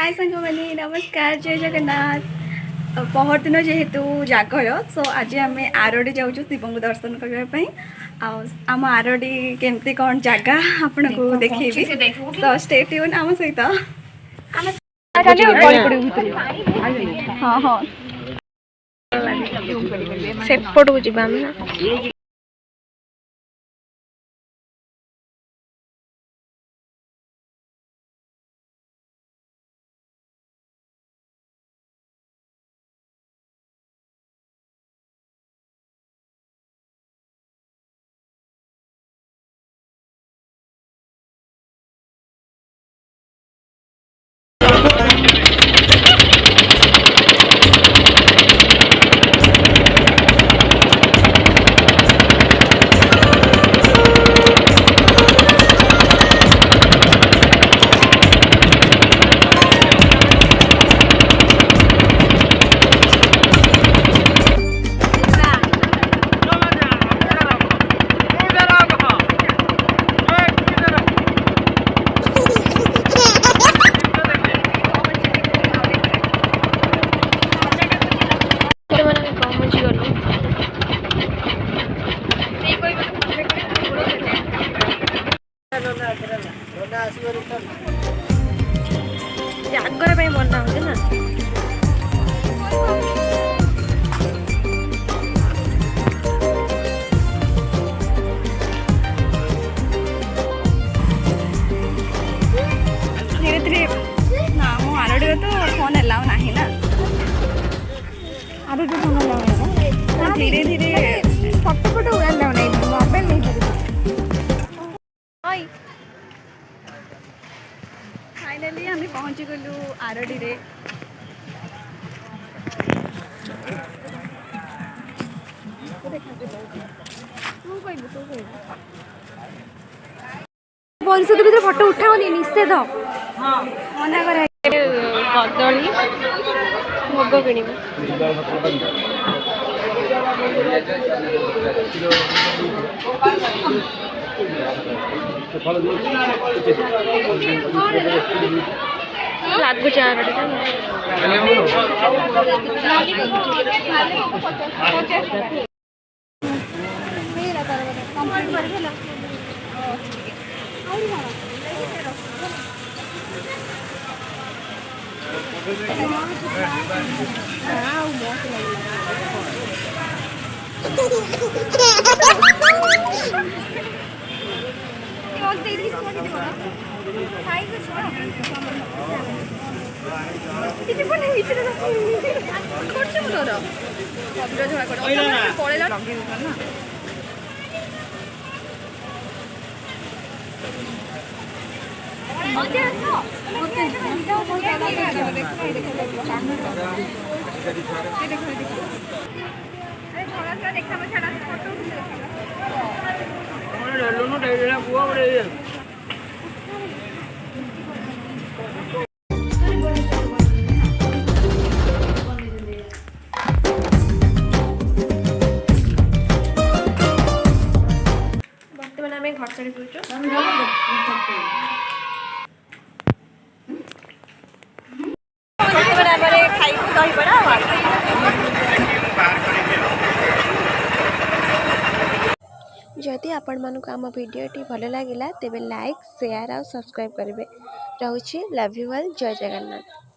हाय सांग मैंने नमस्कार जय जगन्नाथ पहर दिन जेहेतु जागर सो आज आम आरडी जाऊँ शिव को दर्शन करने आम आरडी केमती कौन जगह आपन को देखी तो स्टे ट्यून आम सहित हाँ हाँ सेपट को जीवा जागर बना हो ना धीरे धीरे ना मो आरडी तो फोन अलाउ ना ना आरडी फोन अलाउ ना धीरे धीरे फोटो फोटो अलाउ नहीं मोबाइल नहीं फाइनली आम पहुँची गलु आरडी रे परिषद भीतर फोटो उठाओनी निषेध मना कर कदली भोग किण लगुच बर्तमान आम घर साड़ी पीछू जदि आपण मानक आम भिडियोटी भल लगा तेब लाइक शेयर और सब्सक्राइब करेंगे। रोचे लव यू ऑल जय जगन्नाथ।